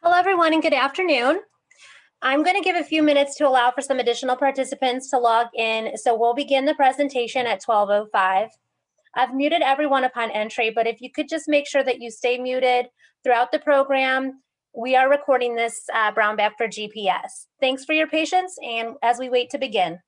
Hello, everyone, and good afternoon. I'm going to give a few minutes to allow for some additional participants to log in, so we'll begin the presentation at 12:05. I've muted everyone upon entry, but if you could just make sure that you stay muted throughout the program. We are recording this brown bag for GPS. Thanks for your patience, and as we wait to begin.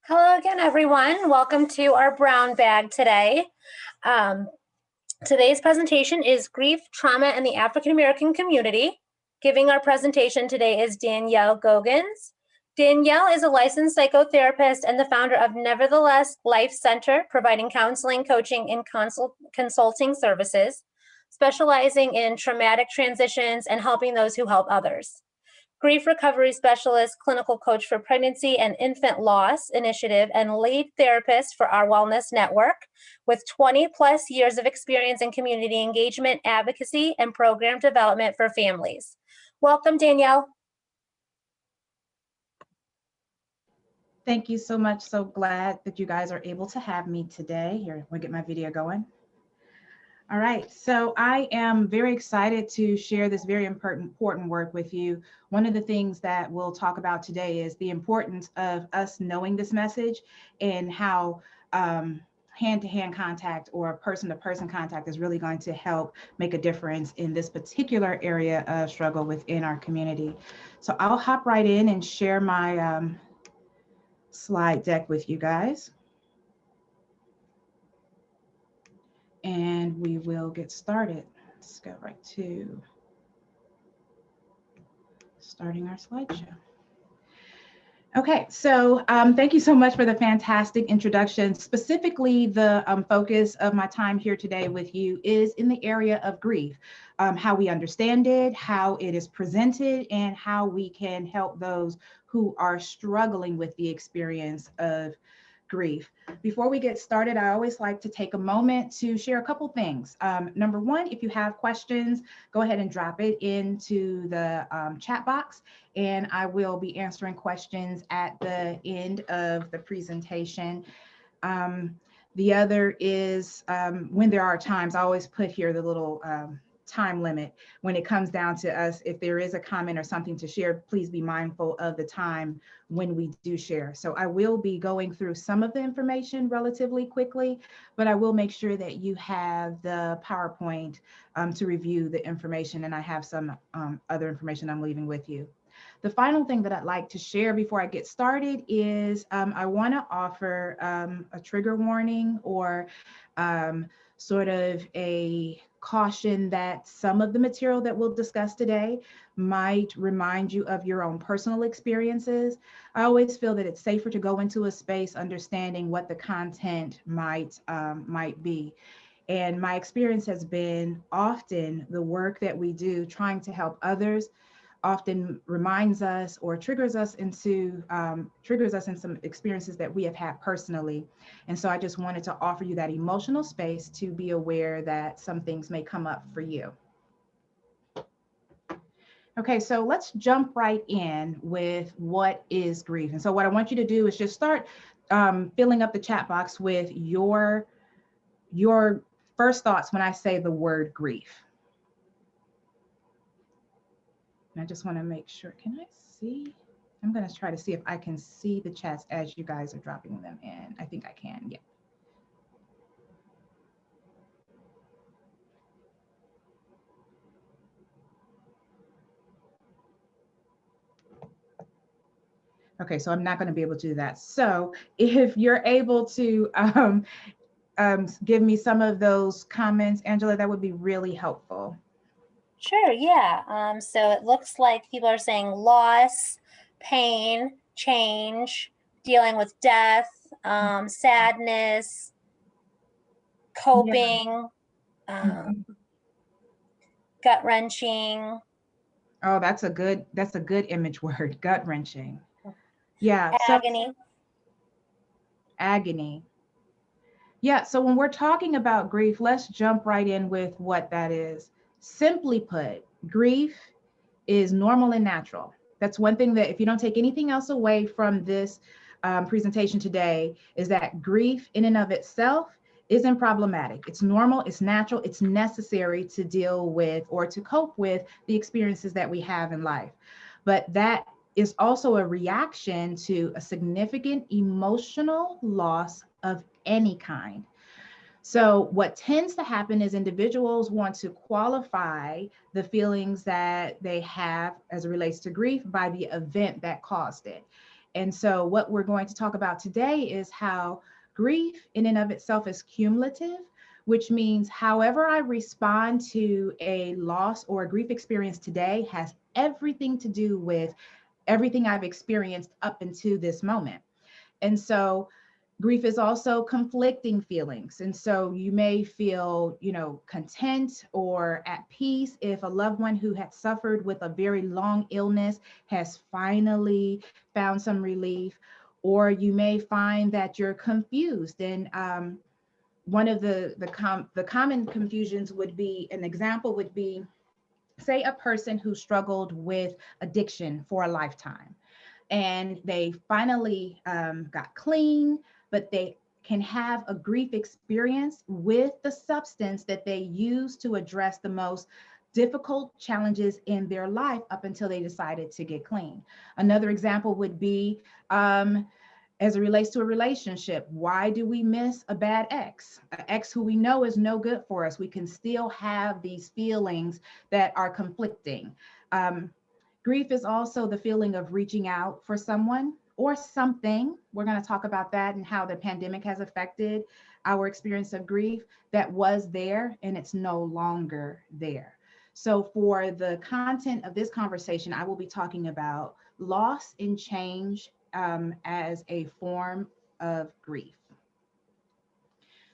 Hello again, everyone. Welcome to our brown bag today. Today's presentation is Grief, Trauma, and the African American Community. Giving our presentation today is Danielle Gogans. Danielle is a licensed psychotherapist and the founder of Nevertheless Life Center, providing counseling, coaching, and consulting services, specializing in traumatic transitions and helping those who help others. Grief recovery specialist, clinical coach for pregnancy and infant loss initiative, and lead therapist for Our Wellness Network, with 20 plus years of experience in community engagement, advocacy, and program development for families. Welcome, Danielle. Thank you so much. So glad that you guys are able to have me today. Here, we'll get my video going. All right, so I am very excited to share this very important work with you. One of the things that we'll talk about today is the importance of us knowing this message and how hand-to-hand contact or person-to-person contact is really going to help make a difference in this particular area of struggle within our community. So I'll hop right in and share my slide deck with you guys. And we will get started. Let's go right to starting our slideshow. Okay, so thank you so much for the fantastic introduction. Specifically, the focus of my time here today with you is in the area of grief, how we understand it, how it is presented, and how we can help those who are struggling with the experience of grief. Before we get started, I always like to take a moment to share a couple things. Number one, if you have questions, go ahead and drop it into the chat box, and I will be answering questions at the end of the presentation. The other is when there are times, I always put here the little time limit when it comes down to us. If there is a comment or something to share, please be mindful of the time when we do share. So I will be going through some of the information relatively quickly, but I will make sure that you have the PowerPoint to review the information, and I have some other information I'm leaving with you. The final thing that I'd like to share before I get started is I want to offer a trigger warning or sort of a caution that some of the material that we'll discuss today might remind you of your own personal experiences. I always feel that it's safer to go into a space understanding what the content might be. And my experience has been often the work that we do trying to help others often reminds us or triggers us in some experiences that we have had personally. And so I just wanted to offer you that emotional space to be aware that some things may come up for you. Okay, so let's jump right in with what is grief. And so what I want you to do is just start filling up the chat box with your first thoughts when I say the word grief. And I just want to make sure, can I see? I'm going to try to see if I can see the chats as you guys are dropping them in. I think I can, yeah. Okay, so I'm not going to be able to do that. So if you're able to give me some of those comments, Angela, that would be really helpful. Sure, yeah. So it looks like people are saying loss, pain, change, dealing with death, sadness, coping, gut-wrenching. Oh, that's a good image word, gut-wrenching. Yeah. Agony. So, agony. Yeah, so when we're talking about grief, let's jump right in with what that is. Simply put, grief is normal and natural. That's one thing that if you don't take anything else away from this presentation today, is that grief in and of itself isn't problematic. It's normal, it's natural, it's necessary to deal with or to cope with the experiences that we have in life. But that is also a reaction to a significant emotional loss of any kind. So what tends to happen is individuals want to qualify the feelings that they have as it relates to grief by the event that caused it. And so what we're going to talk about today is how grief in and of itself is cumulative, which means however I respond to a loss or a grief experience today has everything to do with everything I've experienced up until this moment. And so grief is also conflicting feelings. And so you may feel, content or at peace if a loved one who had suffered with a very long illness has finally found some relief, or you may find that you're confused. And one of the common confusions would be, an example would be, say a person who struggled with addiction for a lifetime and they finally got clean, but they can have a grief experience with the substance that they use to address the most difficult challenges in their life up until they decided to get clean. Another example would be, as it relates to a relationship, why do we miss a bad ex? An ex who we know is no good for us. We can still have these feelings that are conflicting. Grief is also the feeling of reaching out for someone or something. We're going to talk about that and how the pandemic has affected our experience of grief that was there and it's no longer there. So for the content of this conversation, I will be talking about loss and change as a form of grief.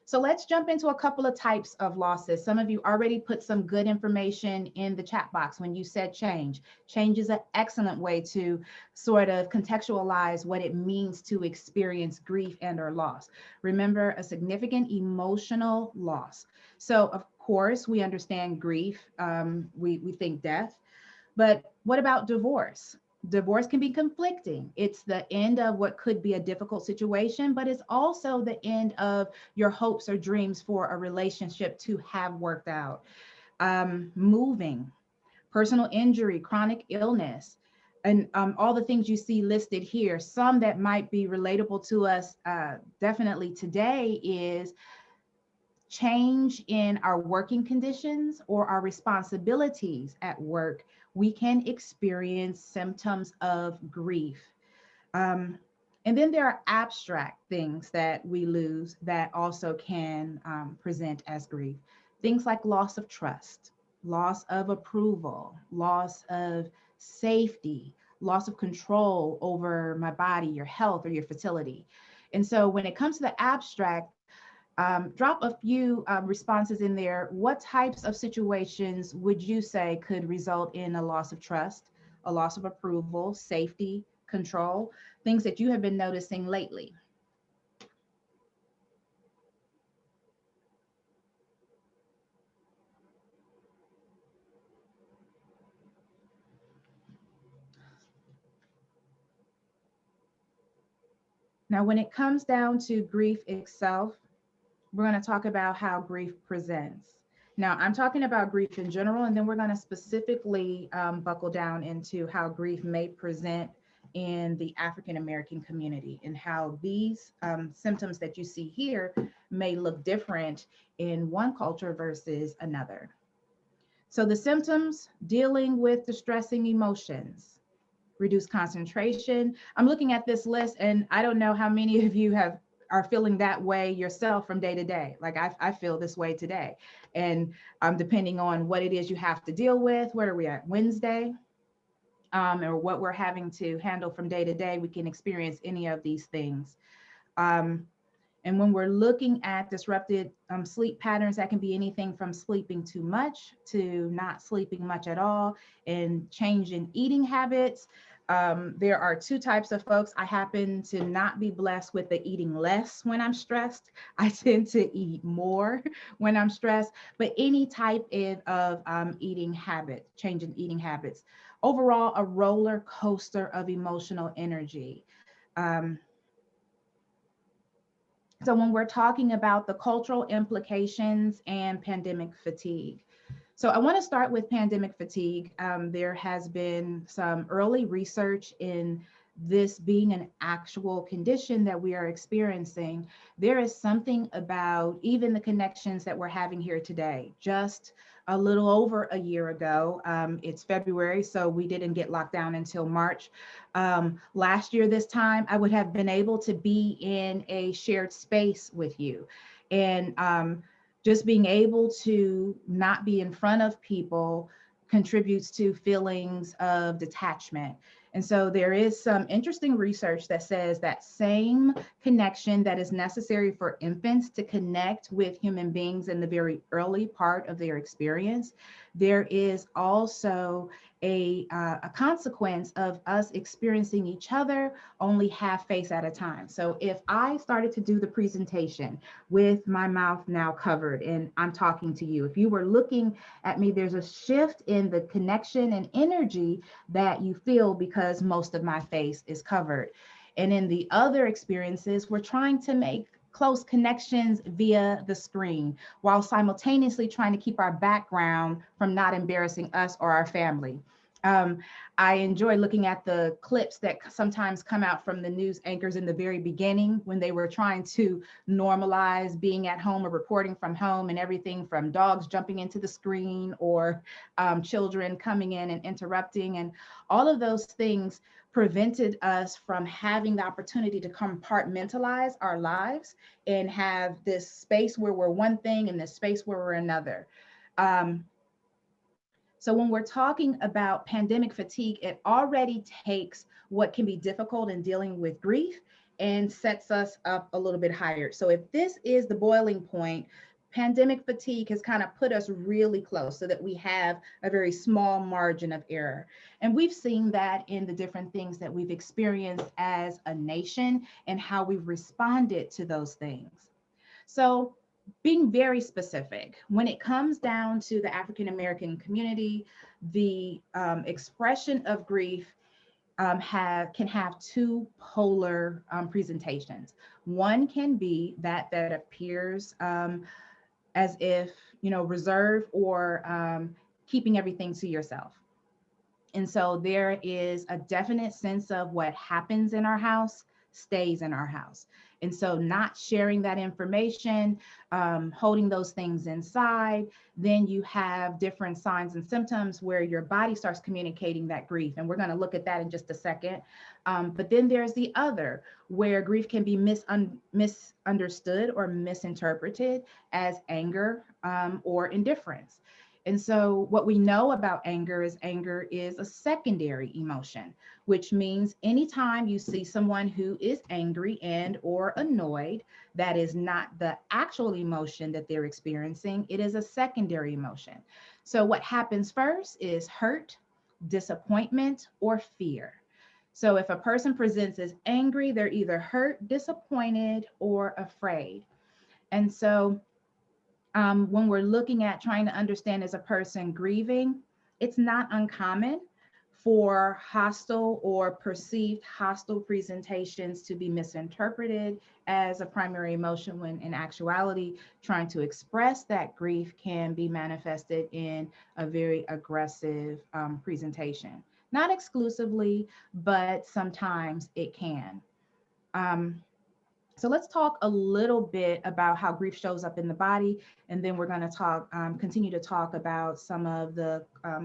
So let's jump into a couple of types of losses. Some of you already put some good information in the chat box when you said change. Change is an excellent way to sort of contextualize what it means to experience grief and or loss. Remember, a significant emotional loss. So of course, we understand grief. We think death, but what about divorce? Divorce can be conflicting. It's the end of what could be a difficult situation, but it's also the end of your hopes or dreams for a relationship to have worked out. Moving, personal injury, chronic illness, and all the things you see listed here. Some that might be relatable to us definitely today is change in our working conditions or our responsibilities at work. We can experience symptoms of grief. And then there are abstract things that we lose that also can present as grief. Things like loss of trust, loss of approval, loss of safety, loss of control over my body, your health, or your fertility. And so when it comes to the abstract, drop a few responses in there. What types of situations would you say could result in a loss of trust, a loss of approval, safety, control, things that you have been noticing lately? Now, when it comes down to grief itself, we're going to talk about how grief presents. Now, I'm talking about grief in general, and then we're going to specifically buckle down into how grief may present in the African American community and how these symptoms that you see here may look different in one culture versus another. So the symptoms: dealing with distressing emotions, reduced concentration. I'm looking at this list and I don't know how many of you are feeling that way yourself from day to day. Like I feel this way today. And depending on what it is you have to deal with, where are we at, Wednesday? Or what we're having to handle from day to day, we can experience any of these things. And when we're looking at disrupted sleep patterns, that can be anything from sleeping too much to not sleeping much at all, and change in eating habits. There are two types of folks. I happen to not be blessed with the eating less when I'm stressed. I tend to eat more when I'm stressed, but any type of eating habit, change in eating habits. Overall, a roller coaster of emotional energy. So when we're talking about the cultural implications and pandemic fatigue. So I want to start with pandemic fatigue. There has been some early research in this being an actual condition that we are experiencing. There is something about even the connections that we're having here today, just a little over a year ago. It's February, so we didn't get locked down until March. Last year, this time, I would have been able to be in a shared space with you. And just being able to not be in front of people contributes to feelings of detachment. And so there is some interesting research that says that same connection that is necessary for infants to connect with human beings in the very early part of their experience, there is also a consequence of us experiencing each other only half face at a time. So if I started to do the presentation with my mouth now covered and I'm talking to you, if you were looking at me, there's a shift in the connection and energy that you feel because most of my face is covered. And in the other experiences, we're trying to make close connections via the screen while simultaneously trying to keep our background from not embarrassing us or our family. I enjoy looking at the clips that sometimes come out from the news anchors in the very beginning when they were trying to normalize being at home or reporting from home, and everything from dogs jumping into the screen or children coming in and interrupting. And all of those things prevented us from having the opportunity to compartmentalize our lives and have this space where we're one thing and this space where we're another. So when we're talking about pandemic fatigue, it already takes what can be difficult in dealing with grief and sets us up a little bit higher. So if this is the boiling point, pandemic fatigue has kind of put us really close so that we have a very small margin of error. And we've seen that in the different things that we've experienced as a nation and how we've responded to those things. So being very specific, when it comes down to the African American community, the expression of grief can have two polar presentations. One can be that appears as if, reserved or keeping everything to yourself. And so there is a definite sense of what happens in our house stays in our house. And so not sharing that information, holding those things inside, then you have different signs and symptoms where your body starts communicating that grief. And we're going to look at that in just a second. But then there's the other, where grief can be misunderstood or misinterpreted as anger or indifference. And so what we know about anger is a secondary emotion, which means anytime you see someone who is angry and or annoyed, that is not the actual emotion that they're experiencing. It is a secondary emotion. So what happens first is hurt, disappointment, or fear. So if a person presents as angry, they're either hurt, disappointed, or afraid. And so when we're looking at trying to understand as a person grieving, it's not uncommon for hostile or perceived hostile presentations to be misinterpreted as a primary emotion, when in actuality, trying to express that grief can be manifested in a very aggressive presentation. Not exclusively, but sometimes it can. So let's talk a little bit about how grief shows up in the body, and then we're going to continue to talk about some of the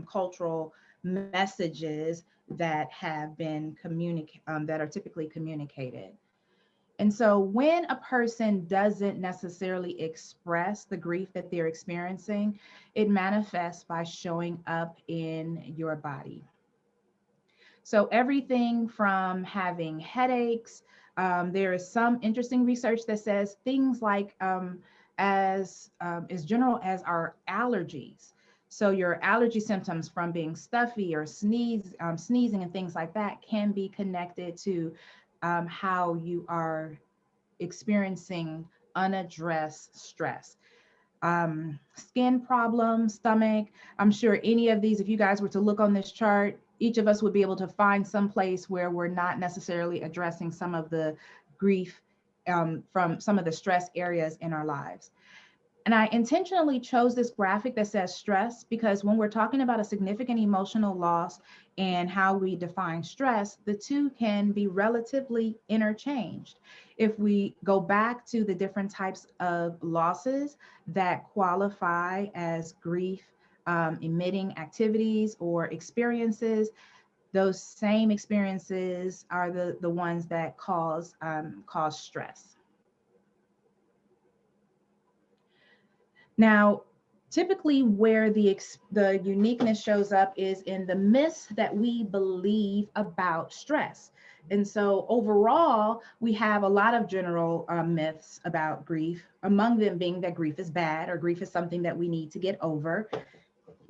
cultural messages that have been that are typically communicated. And so when a person doesn't necessarily express the grief that they're experiencing, it manifests by showing up in your body. So everything from having headaches, there is some interesting research that says things like as general as our allergies. So your allergy symptoms from being stuffy or sneezing and things like that can be connected to how you are experiencing unaddressed stress. Skin problems, stomach. I'm sure any of these, if you guys were to look on this chart, each of us would be able to find some place where we're not necessarily addressing some of the grief from some of the stress areas in our lives. And I intentionally chose this graphic that says stress because when we're talking about a significant emotional loss and how we define stress, the two can be relatively interchanged. If we go back to the different types of losses that qualify as grief emitting activities or experiences, those same experiences are the ones that cause stress. Now, typically where the uniqueness shows up is in the myths that we believe about stress. And so overall, we have a lot of general myths about grief, among them being that grief is bad or grief is something that we need to get over.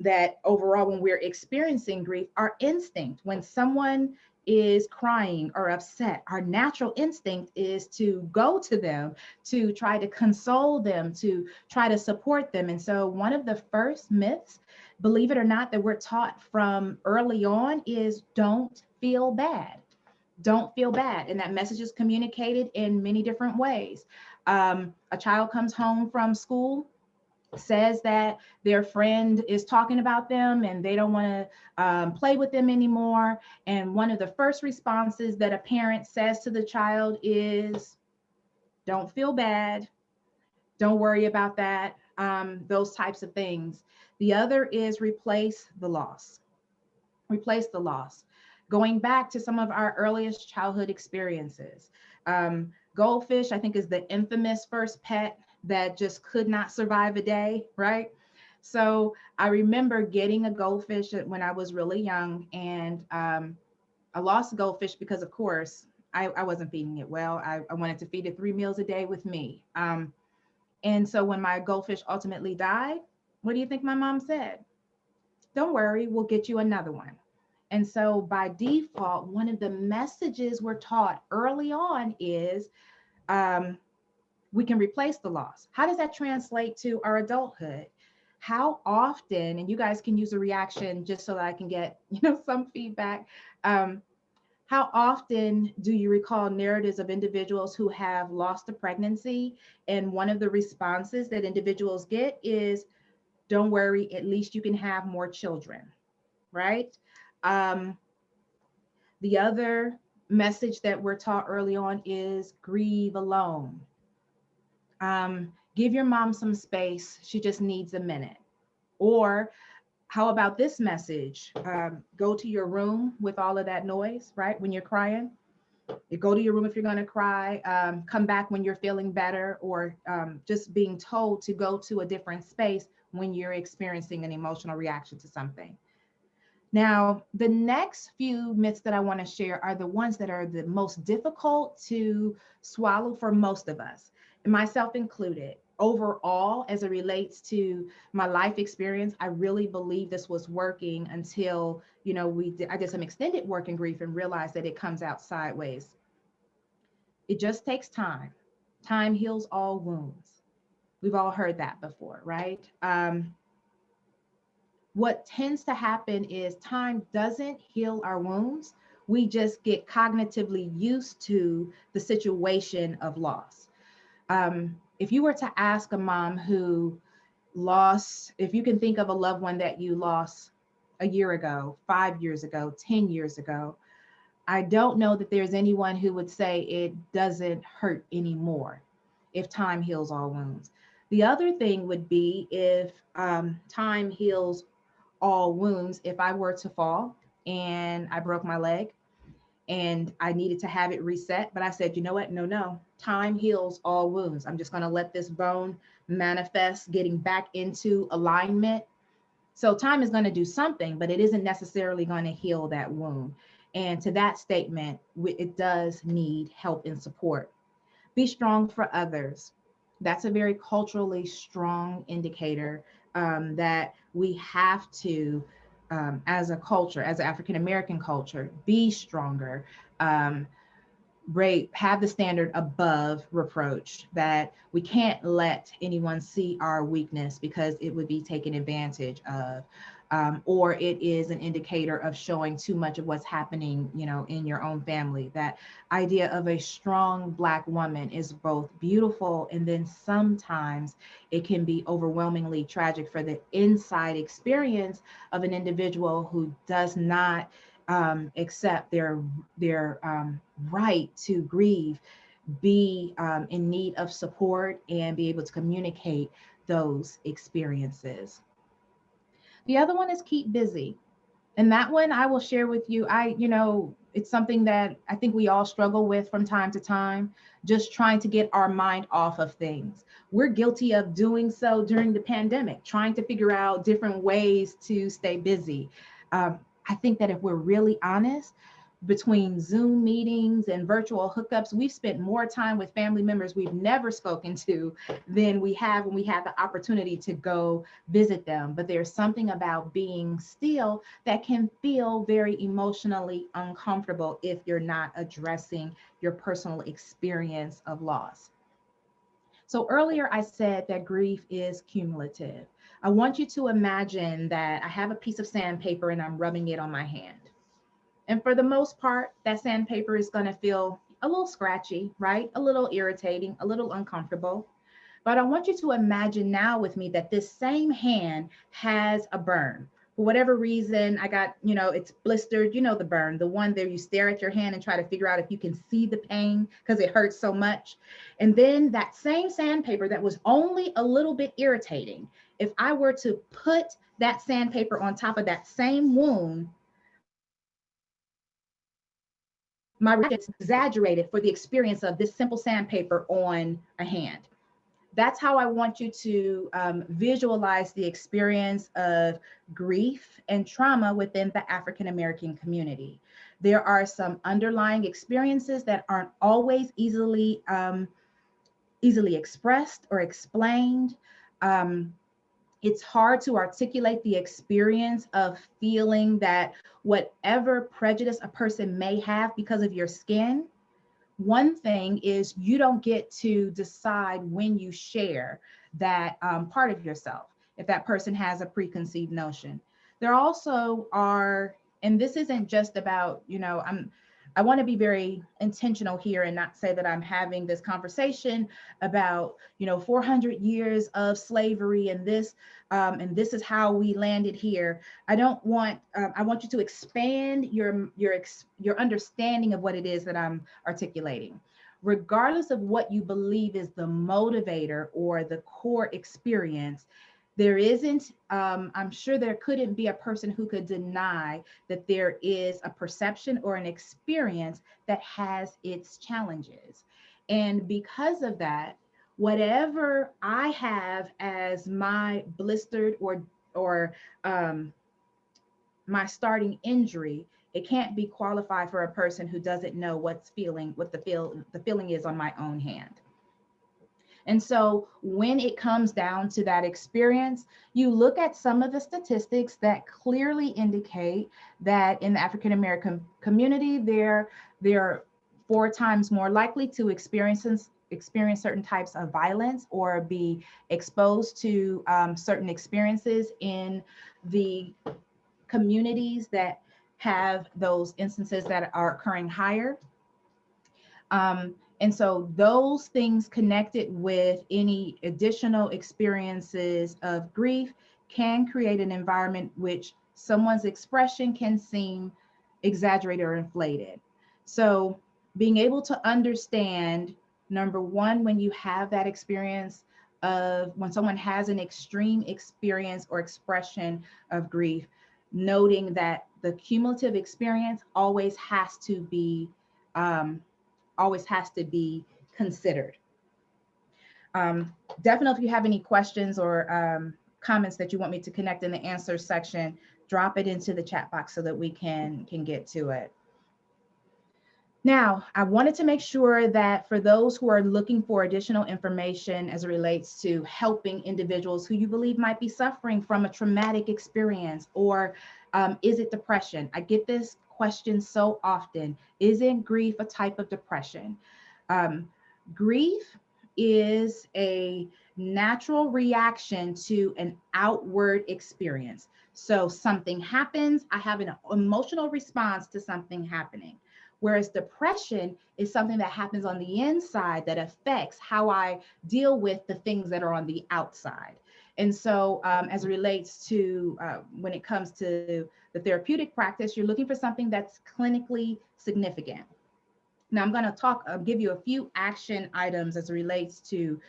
That overall, when we're experiencing grief, our instinct, when someone is crying or upset, our natural instinct is to go to them, to try to console them, to try to support them. And so one of the first myths, believe it or not, that we're taught from early on is don't feel bad. Don't feel bad. And that message is communicated in many different ways. A child comes home from school, says that their friend is talking about them and they don't want to play with them anymore. And one of the first responses that a parent says to the child is, don't feel bad. Don't worry about that. Those types of things. The other is replace the loss. Replace the loss. Going back to some of our earliest childhood experiences. Goldfish, I think, is the infamous first pet that just could not survive a day, right? So I remember getting a goldfish when I was really young, and I lost a goldfish because, of course, I wasn't feeding it well. I wanted to feed it 3 meals a day with me. And so when my goldfish ultimately died, what do you think my mom said? Don't worry, we'll get you another one. And so by default, one of the messages we're taught early on is we can replace the loss. How does that translate to our adulthood? How often, and you guys can use a reaction just so that I can get, some feedback. How often do you recall narratives of individuals who have lost a pregnancy? And one of the responses that individuals get is, don't worry, at least you can have more children, right? The other message that we're taught early on is grieve alone. Give your mom some space. She just needs a minute. Or how about this message? Go to your room with all of that noise, right? When you're crying, you go to your room if you're going to cry, come back when you're feeling better, or just being told to go to a different space when you're experiencing an emotional reaction to something. Now, the next few myths that I want to share are the ones that are the most difficult to swallow for most of us, myself included. Overall, as it relates to my life experience, I really believe this was working until, I did some extended work in grief and realized that it comes out sideways. It just takes time. Time heals all wounds. We've all heard that before, right? What tends to happen is time doesn't heal our wounds. We just get cognitively used to the situation of loss. If you were to ask a mom who lost, if you can think of a loved one that you lost a year ago, 5 years ago, 10 years ago, I don't know that there's anyone who would say it doesn't hurt anymore if time heals all wounds. The other thing would be if time heals all wounds, if I were to fall and I broke my leg and I needed to have it reset, but I said, you know what? No, time heals all wounds. I'm just going to let this bone manifest, getting back into alignment. So time is going to do something, but it isn't necessarily going to heal that wound. And to that statement, it does need help and support. Be strong for others. That's a very culturally strong indicator that we have to, as a culture, as an African-American culture, be stronger, have the standard above reproach, that we can't let anyone see our weakness because it would be taken advantage of, or it is an indicator of showing too much of what's happening, in your own family. That idea of a strong Black woman is both beautiful, and then sometimes it can be overwhelmingly tragic for the inside experience of an individual who does not accept their right to grieve, be in need of support, and be able to communicate those experiences. The other one is keep busy. And that one I will share with you. It's something that I think we all struggle with from time to time, just trying to get our mind off of things. We're guilty of doing so during the pandemic, trying to figure out different ways to stay busy. I think that if we're really honest, between Zoom meetings and virtual hookups, we've spent more time with family members we've never spoken to than we have when we had the opportunity to go visit them. But there's something about being still that can feel very emotionally uncomfortable if you're not addressing your personal experience of loss. So earlier I said that grief is cumulative. I want you to imagine that I have a piece of sandpaper and I'm rubbing it on my hand. And for the most part, that sandpaper is going to feel a little scratchy, right? A little irritating, a little uncomfortable. But I want you to imagine now with me that this same hand has a burn. For whatever reason, I got, it's blistered, the burn, the one there you stare at your hand and try to figure out if you can see the pain because it hurts so much. And then that same sandpaper that was only a little bit irritating, if I were to put that sandpaper on top of that same wound, my reaction is exaggerated for the experience of this simple sandpaper on a hand. That's how I want you to visualize the experience of grief and trauma within the African American community. There are some underlying experiences that aren't always easily expressed or explained. It's hard to articulate the experience of feeling that whatever prejudice a person may have because of your skin, one thing is you don't get to decide when you share that part of yourself, if that person has a preconceived notion. There also are, and this isn't just about, I want to be very intentional here and not say that I'm having this conversation about, 400 years of slavery and this is how we landed here. I want you to expand your understanding of what it is that I'm articulating. Regardless of what you believe is the motivator or the core experience, there isn't, I'm sure there couldn't be a person who could deny that there is a perception or an experience that has its challenges. And because of that, whatever I have as my blistered or my starting injury, it can't be qualified for a person who doesn't know what the feeling is on my own hand. And so when it comes down to that experience, you look at some of the statistics that clearly indicate that in the African American community, they're 4 times more likely to experience certain types of violence or be exposed to certain experiences in the communities that have those instances that are occurring higher. And so those things connected with any additional experiences of grief can create an environment which someone's expression can seem exaggerated or inflated. So being able to understand, number one, when you have that experience of when someone has an extreme experience or expression of grief, noting that the cumulative experience always has to be considered. Definitely, if you have any questions or comments that you want me to connect in the answer section, drop it into the chat box so that we can get to it. Now, I wanted to make sure that for those who are looking for additional information as it relates to helping individuals who you believe might be suffering from a traumatic experience, or is it depression? I get this question so often. Isn't grief a type of depression? Grief is a natural reaction to an outward experience. So something happens, I have an emotional response to something happening. Whereas depression is something that happens on the inside that affects how I deal with the things that are on the outside. And so as it relates to when it comes to the therapeutic practice, you're looking for something that's clinically significant. Now I'm going to give you a few action items as it relates to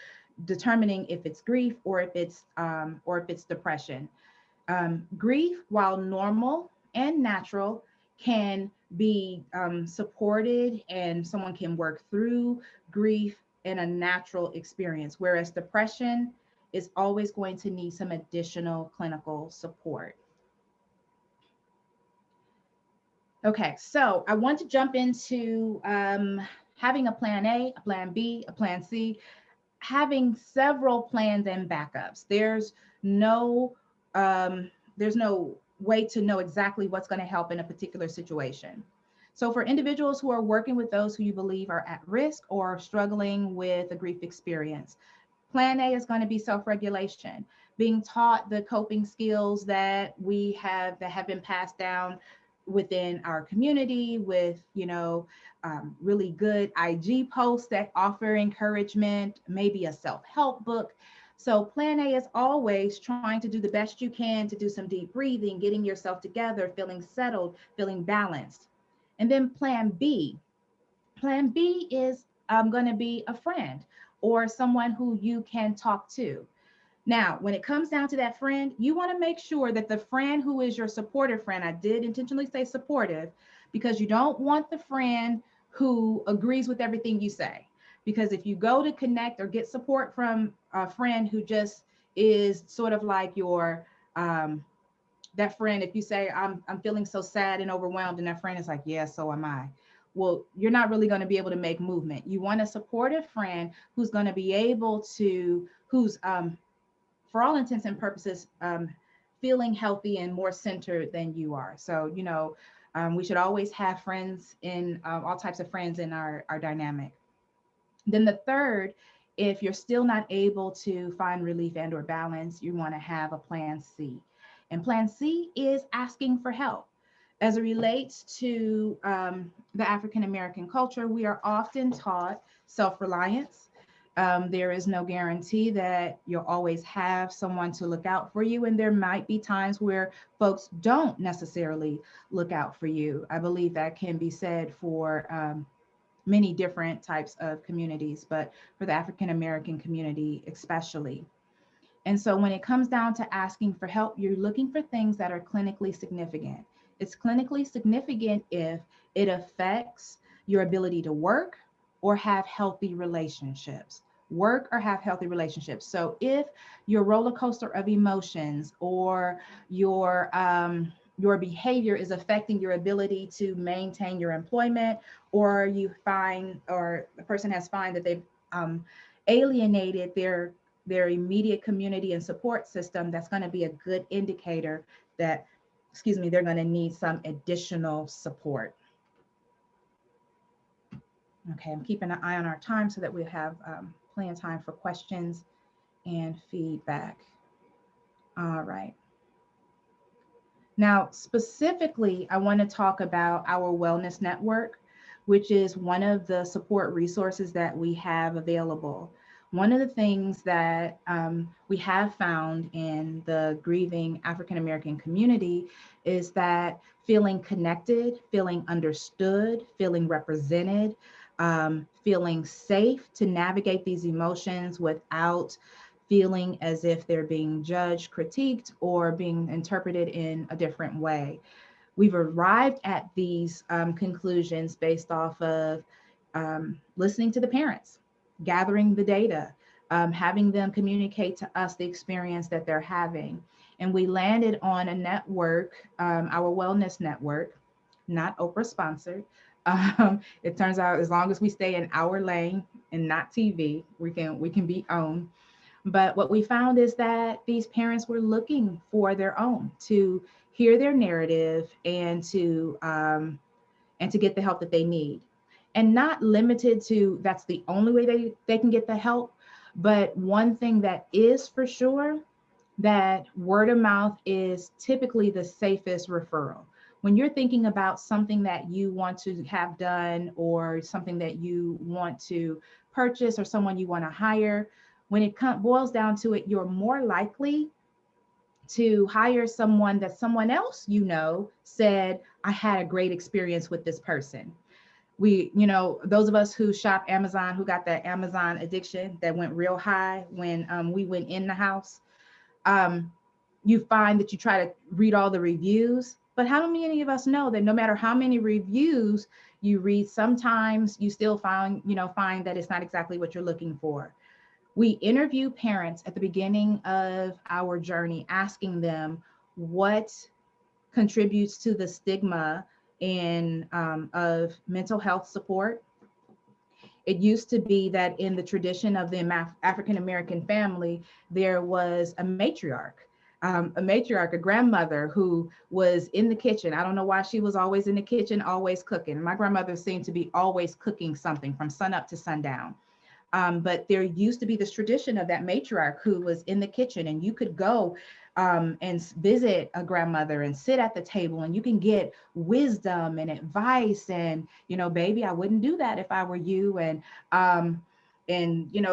determining if it's grief or if it's depression. Grief, while normal and natural, can be supported, and someone can work through grief in a natural experience, whereas depression is always going to need some additional clinical support. Okay, so I want to jump into having a plan A, a plan B, a plan C, having several plans and backups. Um, there's no way to know exactly what's going to help in a particular situation. So for individuals who are working with those who you believe are at risk or struggling with a grief experience, plan A is going to be self-regulation, being taught the coping skills that that have been passed down within our community with, really good IG posts that offer encouragement, maybe a self-help book. So plan A is always trying to do the best you can to do some deep breathing, getting yourself together, feeling settled, feeling balanced. And then plan B. Plan B is going to be a friend or someone who you can talk to. Now, when it comes down to that friend, you want to make sure that the friend who is your supportive friend, I did intentionally say supportive, because you don't want the friend who agrees with everything you say. Because if you go to connect or get support from a friend who just is sort of like that friend, if you say, I'm feeling so sad and overwhelmed, and that friend is like, yeah, so am I. Well, you're not really going to be able to make movement. You want a supportive friend who's going to be able to, who's for all intents and purposes, feeling healthy and more centered than you are. So, we should always have friends in all types of friends in our dynamic. Then the third, if you're still not able to find relief and or balance, you want to have a plan C. And plan C is asking for help. As it relates to the African American culture, we are often taught self-reliance. There is no guarantee that you'll always have someone to look out for you. And there might be times where folks don't necessarily look out for you. I believe that can be said for many different types of communities, but for the African American community especially. And so when it comes down to asking for help, you're looking for things that are clinically significant. It's clinically significant if it affects your ability to work or have healthy relationships. Work or have healthy relationships. So if your roller coaster of emotions or your behavior is affecting your ability to maintain your employment, or you find, or the person has found that they've alienated their immediate community and support system, that's going to be a good indicator that, they're going to need some additional support. Okay, I'm keeping an eye on our time so that we have plenty of time for questions and feedback. All right. Now, specifically, I want to talk about our wellness network, which is one of the support resources that we have available. One of the things that we have found in the grieving African American community is that feeling connected, feeling understood, feeling represented, feeling safe to navigate these emotions without feeling as if they're being judged, critiqued, or being interpreted in a different way. We've arrived at these conclusions based off of listening to the parents, gathering the data, having them communicate to us the experience that they're having. And we landed on a network, our wellness network, not Oprah sponsored. It turns out as long as we stay in our lane and not TV, we can be owned. But what we found is that these parents were looking for their own, to hear their narrative and to get the help that they need. And not limited to that's the only way they can get the help. But one thing that is for sure, that word of mouth is typically the safest referral. When you're thinking about something that you want to have done, or something that you want to purchase, or someone you want to hire, when it boils down to it, you're more likely to hire someone that someone else said, I had a great experience with this person. Those of us who shop Amazon, who got that Amazon addiction that went real high when we went in the house, you find that you try to read all the reviews, but how many of us know that no matter how many reviews you read, sometimes you still find that it's not exactly what you're looking for. We interview parents at the beginning of our journey, asking them what contributes to the stigma of mental health support. It used to be that in the tradition of the African American family, there was a grandmother who was in the kitchen. I don't know why she was always in the kitchen, always cooking. My grandmother seemed to be always cooking something from sun up to sundown. But there used to be this tradition of that matriarch who was in the kitchen, and you could go and visit a grandmother and sit at the table, and you can get wisdom and advice. And, baby, I wouldn't do that if I were you. And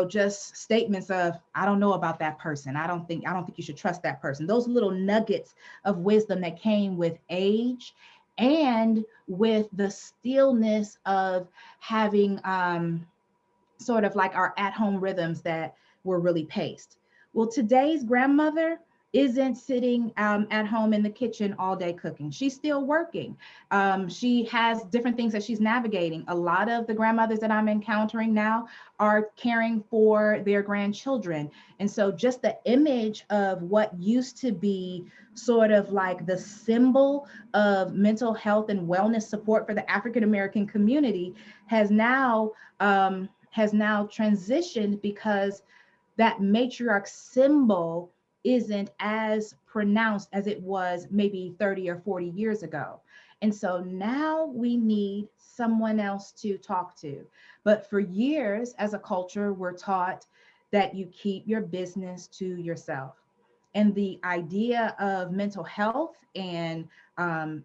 just statements of, I don't know about that person. I don't think you should trust that person. Those little nuggets of wisdom that came with age and with the stillness of having sort of like our at-home rhythms that were really paced. Well, today's grandmother isn't sitting at home in the kitchen all day cooking. She's still working. She has different things that she's navigating. A lot of the grandmothers that I'm encountering now are caring for their grandchildren. And so just the image of what used to be sort of like the symbol of mental health and wellness support for the African American community has now transitioned, because that matriarch symbol isn't as pronounced as it was maybe 30 or 40 years ago. And so now we need someone else to talk to. But for years as a culture, we're taught that you keep your business to yourself. And the idea of mental health and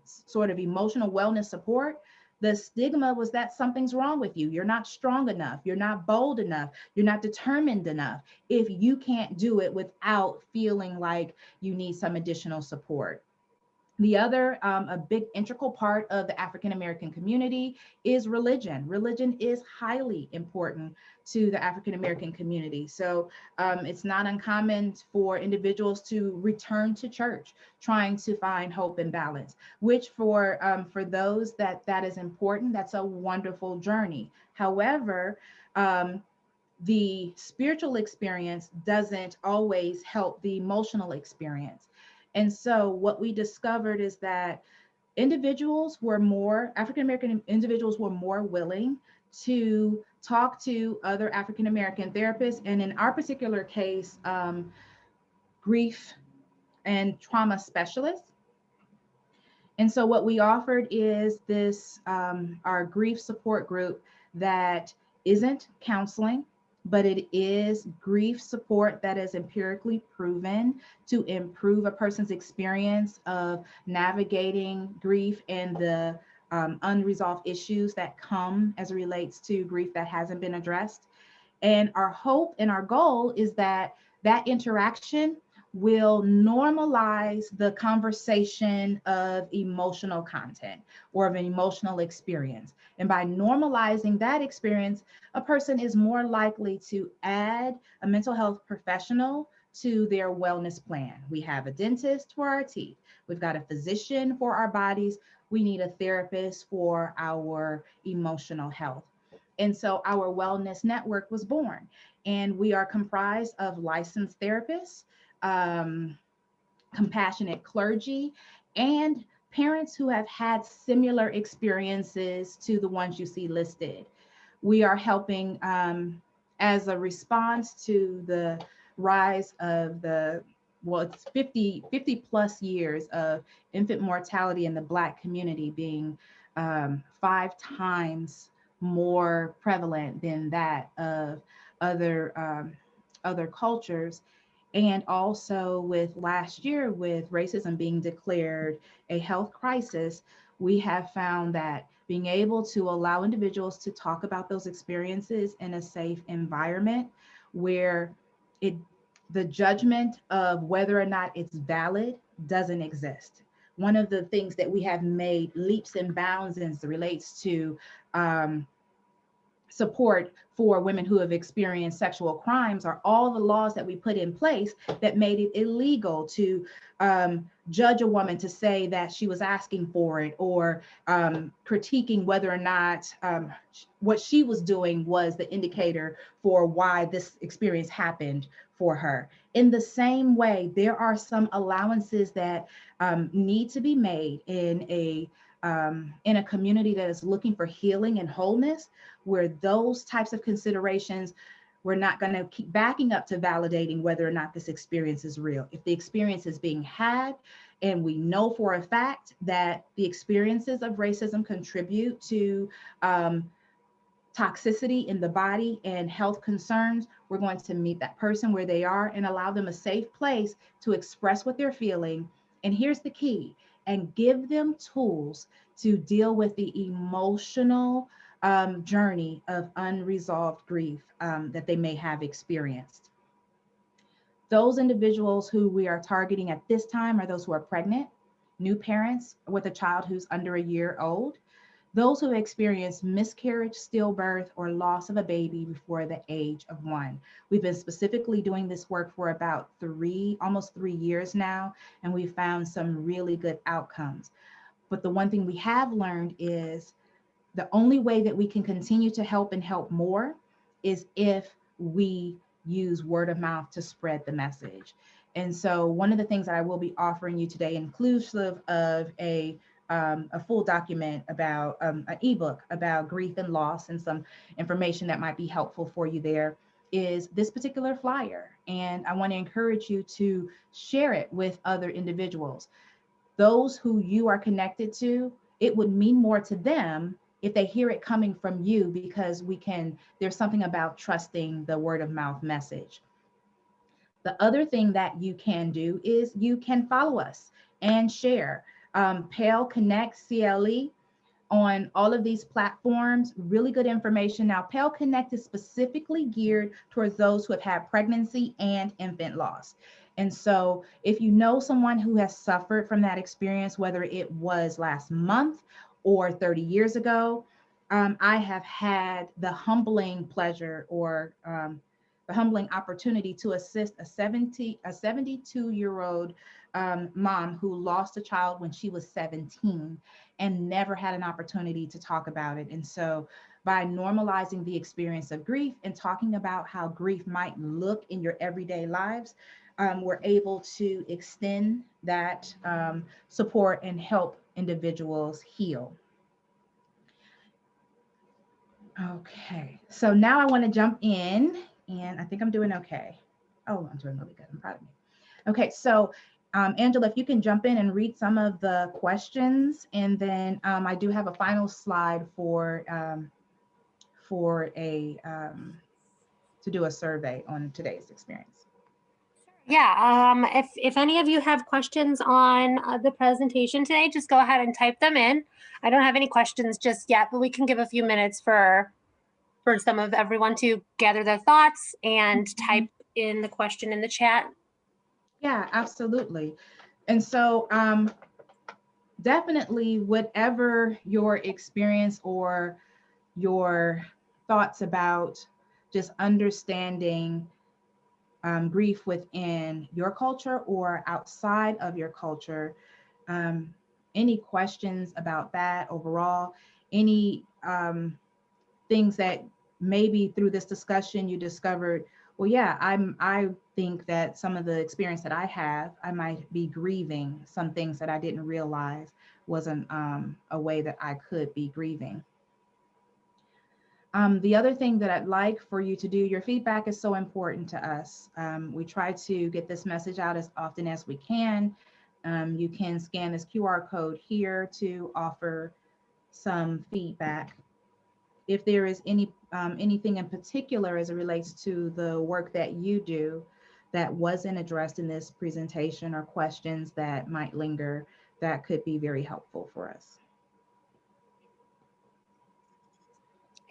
sort of emotional wellness support, the stigma was that something's wrong with you. You're not strong enough. You're not bold enough. You're not determined enough if you can't do it without feeling like you need some additional support. The other, a big integral part of the African American community is religion. Religion is highly important to the African American community. So it's not uncommon for individuals to return to church, trying to find hope and balance, which for those that is important, that's a wonderful journey. However, the spiritual experience doesn't always help the emotional experience. And so what we discovered is that African American individuals were more willing to talk to other African American therapists, and in our particular case, grief and trauma specialists. And so what we offered is this, our grief support group that isn't counseling, but it is grief support that is empirically proven to improve a person's experience of navigating grief and the unresolved issues that come as it relates to grief that hasn't been addressed. And our hope and our goal is that that interaction will normalize the conversation of emotional content or of an emotional experience. And by normalizing that experience, a person is more likely to add a mental health professional to their wellness plan. We have a dentist for our teeth. We've got a physician for our bodies. We need a therapist for our emotional health. And so our wellness network was born, and we are comprised of licensed therapists, compassionate clergy, and parents who have had similar experiences to the ones you see listed. We are helping as a response to the rise of it's 50 plus years of infant mortality in the Black community being 5 times more prevalent than that of other cultures. And also with last year, with racism being declared a health crisis, we have found that being able to allow individuals to talk about those experiences in a safe environment where the judgment of whether or not it's valid doesn't exist. One of the things that we have made leaps and bounds as it relates to support for women who have experienced sexual crimes are all the laws that we put in place that made it illegal to judge a woman to say that she was asking for it, or critiquing whether or not what she was doing was the indicator for why this experience happened for her. In the same way, there are some allowances that need to be made in a community that is looking for healing and wholeness, where those types of considerations, we're not going to keep backing up to validating whether or not this experience is real. If the experience is being had, and we know for a fact that the experiences of racism contribute to toxicity in the body and health concerns, we're going to meet that person where they are and allow them a safe place to express what they're feeling. And here's the key, and give them tools to deal with the emotional journey of unresolved grief that they may have experienced. Those individuals who we are targeting at this time are those who are pregnant, new parents with a child who's under a year old, those who experience miscarriage, stillbirth, or loss of a baby before the age of 1. We've been specifically doing this work for about almost 3 years now, and we've found some really good outcomes. But the one thing we have learned is the only way that we can continue to help and help more is if we use word of mouth to spread the message. And so one of the things that I will be offering you today, inclusive of a full document about an ebook about grief and loss and some information that might be helpful for you there, is this particular flyer. And I want to encourage you to share it with other individuals. Those who you are connected to, it would mean more to them if they hear it coming from you, because there's something about trusting the word of mouth message. The other thing that you can do is you can follow us and share. Pale Connect CLE on all of these platforms, really good information. Now, Pale Connect is specifically geared towards those who have had pregnancy and infant loss. And so if you know someone who has suffered from that experience, whether it was last month or 30 years ago, I have had the humbling pleasure or the humbling opportunity to assist a 72-year-old mom who lost a child when she was 17 and never had an opportunity to talk about it. And so by normalizing the experience of grief and talking about how grief might look in your everyday lives, we're able to extend that support and help individuals heal. Okay, so now I want to jump in, and I think I'm doing okay. Oh, I'm doing really good. I'm proud of me. Okay, so Angela, if you can jump in and read some of the questions, and then I do have a final slide to do a survey on today's experience. Yeah, if any of you have questions on the presentation today, just go ahead and type them in. I don't have any questions just yet, but we can give a few minutes for some of everyone to gather their thoughts and type in the question in the chat. Yeah, absolutely. And so definitely whatever your experience or your thoughts about just understanding grief within your culture or outside of your culture, any questions about that overall, any things that maybe through this discussion you discovered, well, yeah, I think that some of the experience that I have, I might be grieving some things that I didn't realize wasn't a way that I could be grieving. The other thing that I'd like for you to do, your feedback is so important to us. We try to get this message out as often as we can. You can scan this QR code here to offer some feedback. If there is anything in particular as it relates to the work that you do that wasn't addressed in this presentation, or questions that might linger, that could be very helpful for us.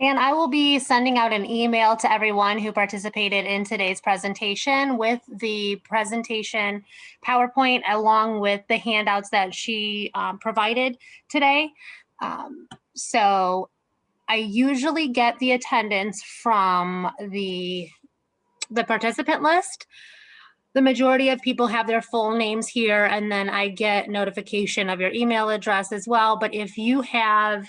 And I will be sending out an email to everyone who participated in today's presentation with the presentation PowerPoint, along with the handouts that she provided today. So I usually get the attendance from the participant list. The majority of people have their full names here, and then I get notification of your email address as well. But if you have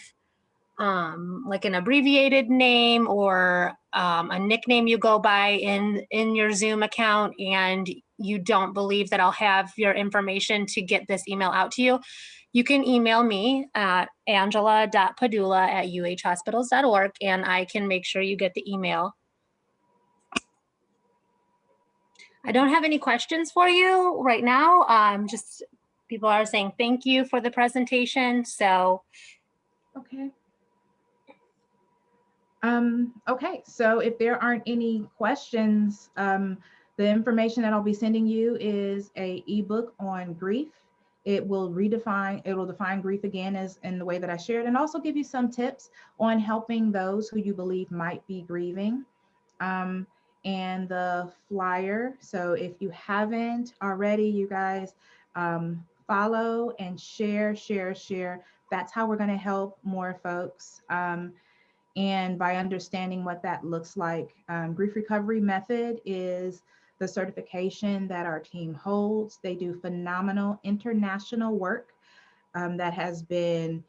like an abbreviated name or a nickname you go by in your Zoom account, and you don't believe that I'll have your information to get this email out to you, you can email me at angela.padula@uhhospitals.org, and I can make sure you get the email. I don't have any questions for you right now. Just people are saying thank you for the presentation. So, Okay. Okay, so if there aren't any questions, the information that I'll be sending you is a ebook on grief. It will define grief again as in the way that I shared, and also give you some tips on helping those who you believe might be grieving. And the flyer. So if you haven't already, you guys follow and share. That's how we're going to help more folks. And by understanding what that looks like, Grief Recovery Method is the certification that our team holds. They do phenomenal international work that has been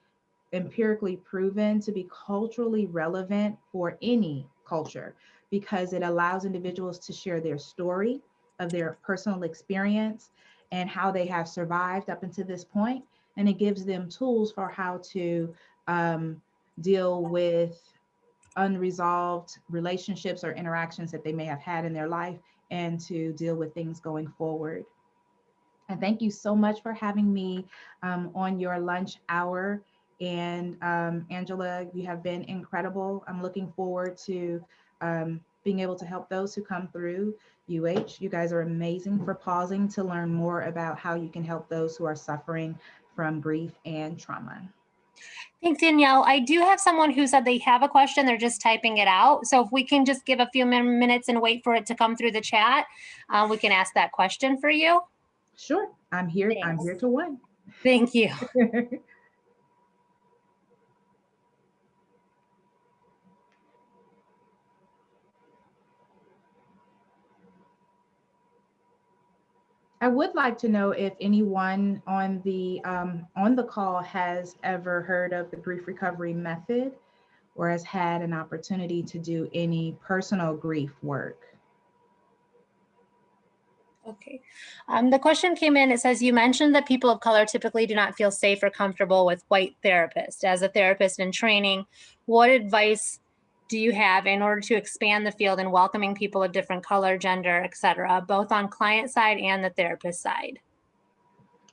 empirically proven to be culturally relevant for any culture, because it allows individuals to share their story of their personal experience and how they have survived up until this point. And it gives them tools for how to deal with unresolved relationships or interactions that they may have had in their life, and to deal with things going forward. And thank you so much for having me on your lunch hour. And Angela, you have been incredible. I'm looking forward to being able to help those who come through UH. You guys are amazing for pausing to learn more about how you can help those who are suffering from grief and trauma. thanks, Danielle. I do have someone who said they have a question. They're just typing it out. So if we can just give a few minutes and wait for it to come through the chat, we can ask that question for you. Sure, I'm here. Thanks. I'm here to win. Thank you. I would like to know if anyone on the call has ever heard of the Grief Recovery Method, or has had an opportunity to do any personal grief work. Okay. The question came in. It says, you mentioned that people of color typically do not feel safe or comfortable with white therapists. As a therapist in training, what advice do you have in order to expand the field and welcoming people of different color, gender, et cetera, both on client side and the therapist side?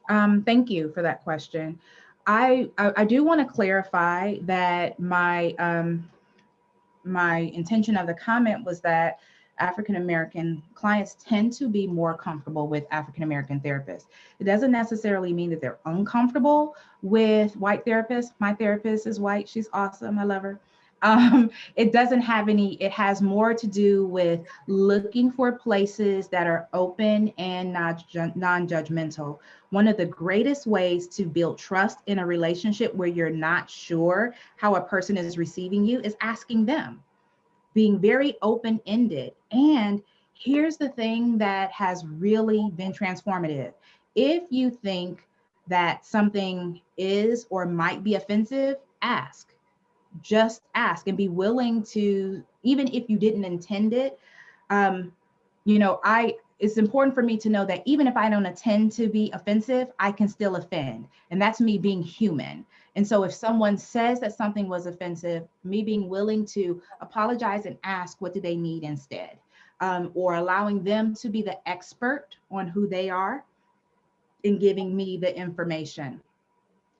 Thank you for that question. I do want to clarify that my intention of the comment was that African-American clients tend to be more comfortable with African-American therapists. It doesn't necessarily mean that they're uncomfortable with white therapists. My therapist is white. She's awesome. I love her. It doesn't have any, it has more to do with looking for places that are open and non-judgmental. One of the greatest ways to build trust in a relationship where you're not sure how a person is receiving you is asking them, being very open-ended. And here's the thing that has really been transformative. If you think that something is or might be offensive, ask. Just ask and be willing to, even if you didn't intend it. It's important for me to know that even if I don't intend to be offensive, I can still offend. And that's me being human. And so if someone says that something was offensive, me being willing to apologize and ask, what do they need instead? Or allowing them to be the expert on who they are in giving me the information.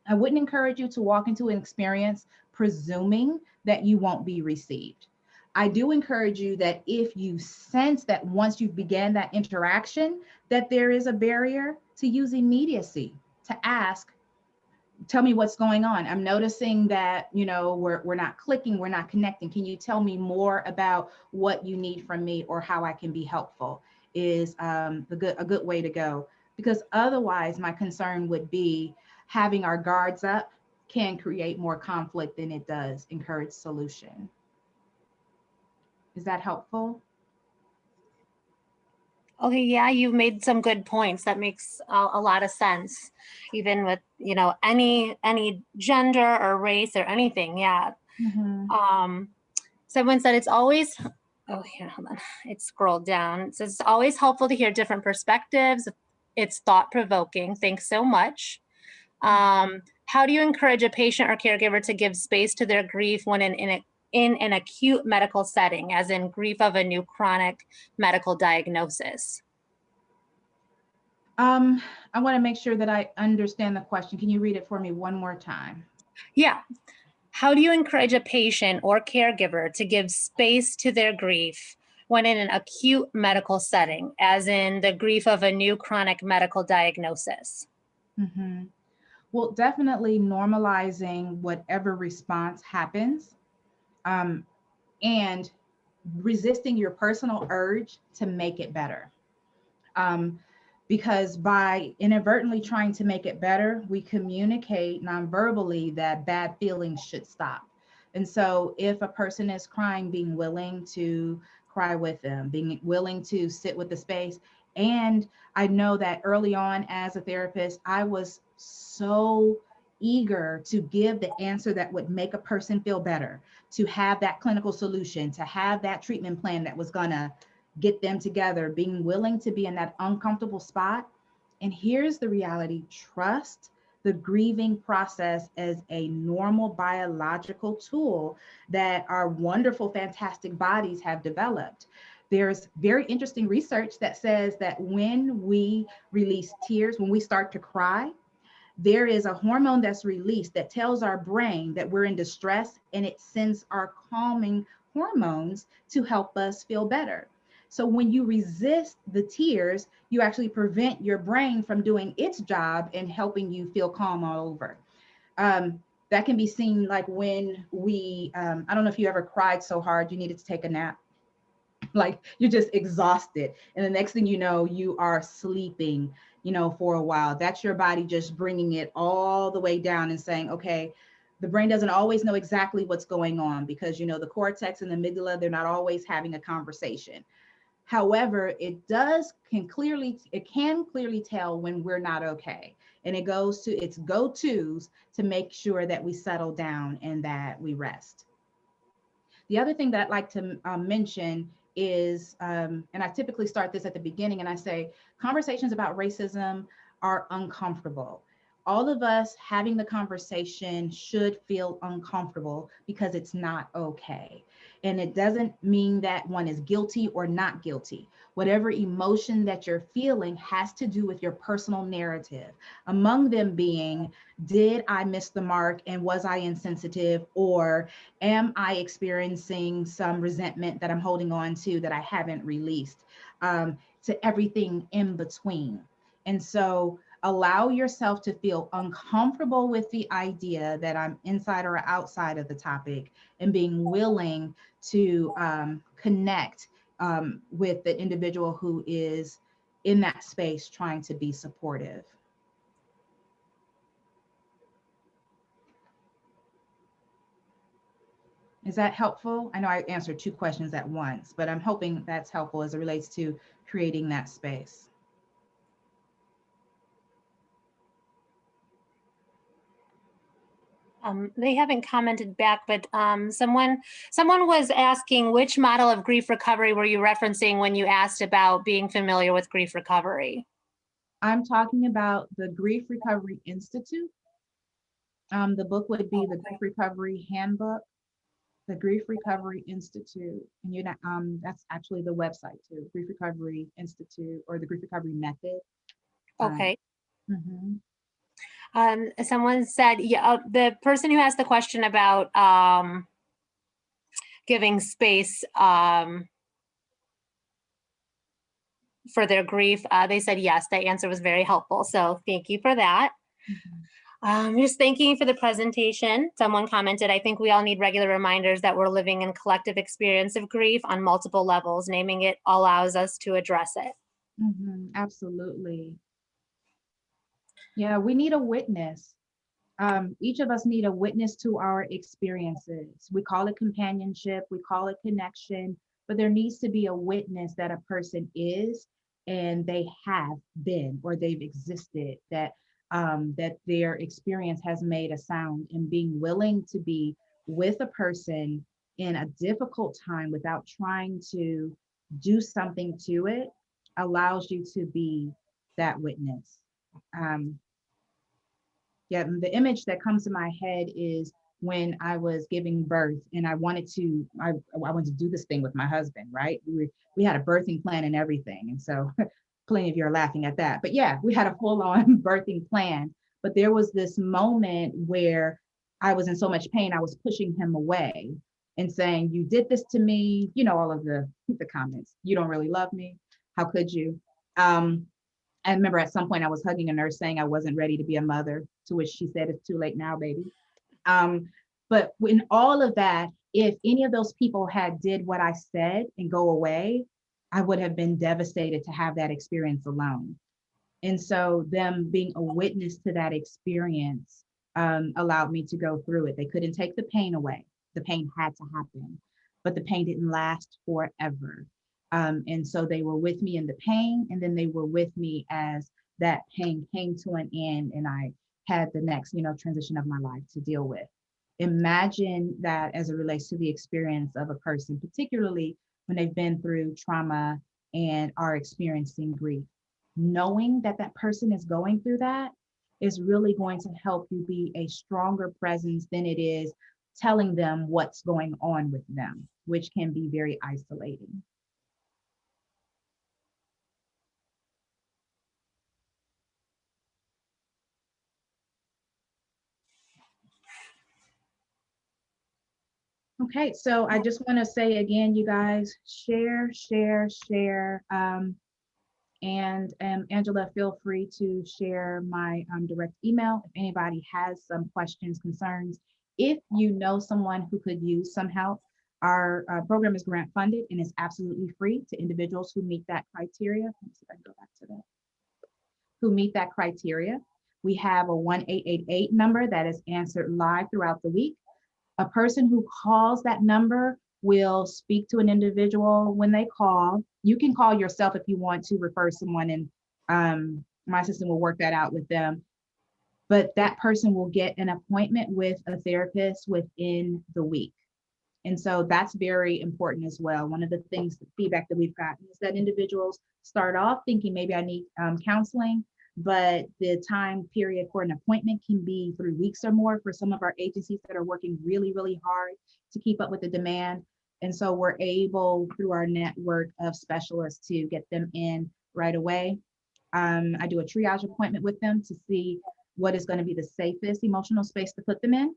I wouldn't encourage you to walk into an experience presuming that you won't be received. I do encourage you that if you sense that once you began that interaction, that there is a barrier, to use immediacy, to ask, tell me what's going on. I'm noticing that, we're not clicking, we're not connecting. Can you tell me more about what you need from me or how I can be helpful? Is a good way to go. Because otherwise, my concern would be having our guards up can create more conflict than it does encourage solution. Is that helpful? Okay, yeah, you've made some good points. That makes a lot of sense, even with, you know, any gender or race or anything. Yeah. Mhm. Um, Someone said it's always, oh, here, hold on. It scrolled down. It says it's always helpful to hear different perspectives. It's thought provoking. Thanks so much. How do you encourage a patient or caregiver to give space to their grief when in an acute medical setting, as in grief of a new chronic medical diagnosis? I want to make sure that I understand the question. Can you read it for me one more time? Yeah. How do you encourage a patient or caregiver to give space to their grief when in an acute medical setting, as in the grief of a new chronic medical diagnosis? Mhm. Well, definitely normalizing whatever response happens, um, and resisting your personal urge to make it better. Um, because by inadvertently trying to make it better, we communicate non-verbally that bad feelings should stop. And so if a person is crying, being willing to cry with them, being willing to sit with the space. And I know that early on as a therapist, I was so eager to give the answer that would make a person feel better, to have that clinical solution, to have that treatment plan that was gonna get them together, being willing to be in that uncomfortable spot. And here's the reality: trust the grieving process as a normal biological tool that our wonderful, fantastic bodies have developed. There's very interesting research that says that when we release tears, when we start to cry, there is a hormone that's released that tells our brain that we're in distress, and it sends our calming hormones to help us feel better. So when you resist the tears, you actually prevent your brain from doing its job and helping you feel calm all over. That can be seen like when I don't know if you ever cried so hard you needed to take a nap. Like you're just exhausted, and the next thing you know, you are sleeping, for a while. That's your body just bringing it all the way down and saying, okay, the brain doesn't always know exactly what's going on, because the cortex and the amygdala, they're not always having a conversation. However, it can clearly tell when we're not okay, and it goes to its go-tos to make sure that we settle down and that we rest. The other thing that I'd like to mention is, and I typically start this at the beginning, and I say conversations about racism are uncomfortable. All of us having the conversation should feel uncomfortable because it's not okay. And it doesn't mean that one is guilty or not guilty. Whatever emotion that you're feeling has to do with your personal narrative, among them being, did I miss the mark and was I insensitive, or am I experiencing some resentment that I'm holding on to that I haven't released, to everything in between. And so allow yourself to feel uncomfortable with the idea that I'm inside or outside of the topic, and being willing to connect with the individual who is in that space trying to be supportive. Is that helpful? I know I answered two questions at once, but I'm hoping that's helpful as it relates to creating that space. They haven't commented back, but someone was asking, which model of grief recovery were you referencing when you asked about being familiar with grief recovery? I'm talking about the Grief Recovery Institute. The book would be the Grief Recovery Handbook, the Grief Recovery Institute, and that's actually the website too, Grief Recovery Institute, or the Grief Recovery Method. Okay. Mhm. Someone said, yeah, the person who asked the question about giving space for their grief, they said yes, that answer was very helpful. So thank you for that. Mhm. Just thanking you for the presentation. Someone commented, I think we all need regular reminders that we're living in collective experience of grief on multiple levels. Naming it allows us to address it. Absolutely. Yeah, we need a witness. each of us need a witness to our experiences. We call it companionship, we call it connection, but there needs to be a witness that a person is and they have been or they've existed, that their experience has made a sound, and being willing to be with a person in a difficult time without trying to do something to it allows you to be that witness. Um, yeah, the image that comes to my head is when I was giving birth and I wanted to do this thing with my husband, right? We had a birthing plan and everything. And so plenty of you are laughing at that. But yeah, we had a full-on birthing plan. But there was this moment where I was in so much pain, I was pushing him away and saying, "You did this to me," all of the comments. "You don't really love me. How could you?" I remember at some point I was hugging a nurse saying I wasn't ready to be a mother, to which she said, "It's too late now, baby." Um, but in all of that, if any of those people had did what I said and go away, I would have been devastated to have that experience alone. And so them being a witness to that experience allowed me to go through it. They couldn't take the pain away. The pain had to happen, but the pain didn't last forever. And so they were with me in the pain, and then they were with me as that pain came to an end and I had the next, transition of my life to deal with. Imagine that as it relates to the experience of a person, particularly when they've been through trauma and are experiencing grief. Knowing that that person is going through that is really going to help you be a stronger presence than it is telling them what's going on with them, which can be very isolating. Okay, so I just want to say again, you guys, share, share, share. And Angela, feel free to share my direct email if anybody has some questions, concerns. If you know someone who could use some help, our program is grant funded and is absolutely free to individuals who meet that criteria. Let me see if I can go back to that. Who meet that criteria. We have a 1-888 number that is answered live throughout the week. A person who calls that number will speak to an individual when they call. You can call yourself if you want to refer someone, and my assistant will work that out with them. But that person will get an appointment with a therapist within the week. And so that's very important as well. One of the things, the feedback that we've gotten is that individuals start off thinking maybe I need counseling, but the time period for an appointment can be 3 weeks or more for some of our agencies that are working really, really hard to keep up with the demand. And so we're able, through our network of specialists, to get them in right away. I do a triage appointment with them to see what is going to be the safest emotional space to put them in.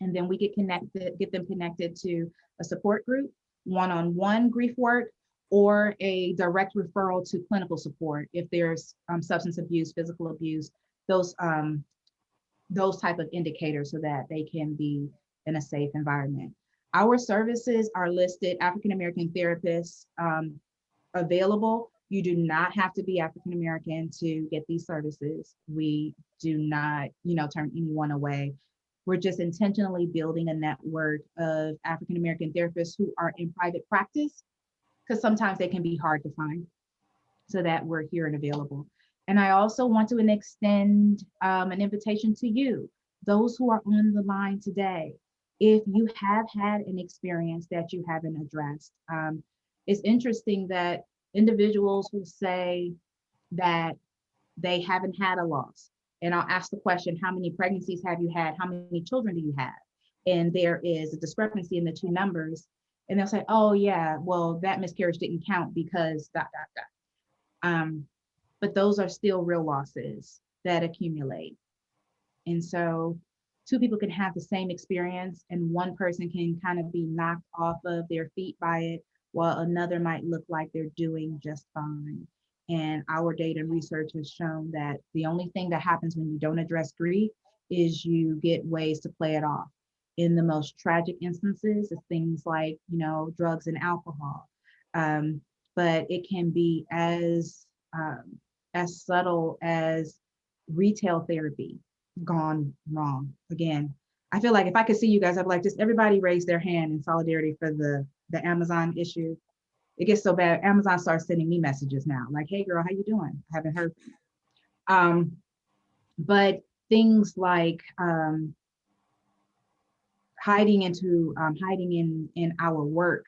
And then we get them connected to a support group, one-on-one grief work, or a direct referral to clinical support if there's substance abuse, physical abuse, those type of indicators, so that they can be in a safe environment. Our services are listed, African American therapists available. You do not have to be African American to get these services. We do not, turn anyone away. We're just intentionally building a network of African American therapists who are in private practice, because sometimes they can be hard to find, so that we're here and available. And I also want to extend an invitation to you, those who are on the line today. If you have had an experience that you haven't addressed, it's interesting that individuals will say that they haven't had a loss. And I'll ask the question, how many pregnancies have you had? How many children do you have? And there is a discrepancy in the two numbers. And they'll say, oh yeah, well, that miscarriage didn't count because ... But those are still real losses that accumulate. And so two people can have the same experience and one person can kind of be knocked off of their feet by it, while another might look like they're doing just fine. And our data and research has shown that the only thing that happens when you don't address grief is you get ways to play it off. In the most tragic instances, it's things like, drugs and alcohol. But it can be as subtle as retail therapy. gone wrong. Again, I feel like if I could see you guys, I'd like just everybody raise their hand in solidarity for the Amazon issue. It gets so bad, Amazon starts sending me messages now, like, hey girl, how you doing? I haven't heard. But things like hiding in our work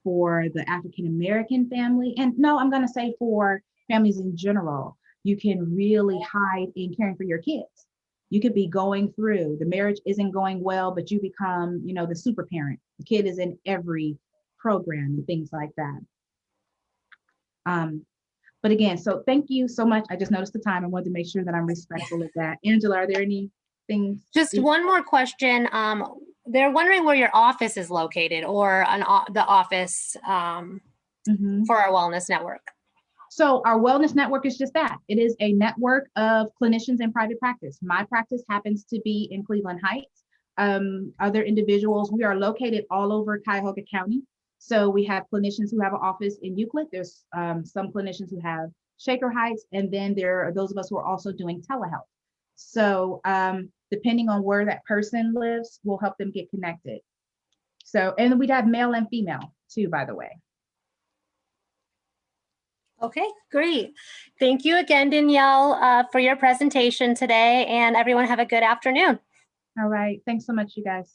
for the African American family, and no, I'm going to say for families in general, you can really hide in caring for your kids. You could be going through, the marriage isn't going well, but you become, the super parent. The kid is in every program and things like that. But again, so thank you so much. I just noticed the time. I wanted to make sure that I'm respectful of that. Angela, are there any things? Just one more question. They're wondering where your office is located, or the office for our wellness network. So our wellness network is just that. It is a network of clinicians in private practice. My practice happens to be in Cleveland Heights. Other individuals, we are located all over Cuyahoga County. So we have clinicians who have an office in Euclid. There's some clinicians who have Shaker Heights, and then there are those of us who are also doing telehealth. So depending on where that person lives, we'll help them get connected. So, and we'd have male and female too, by the way. Okay, great. Thank you again, Danielle, for your presentation today, and everyone have a good afternoon. All right. Thanks so much, you guys.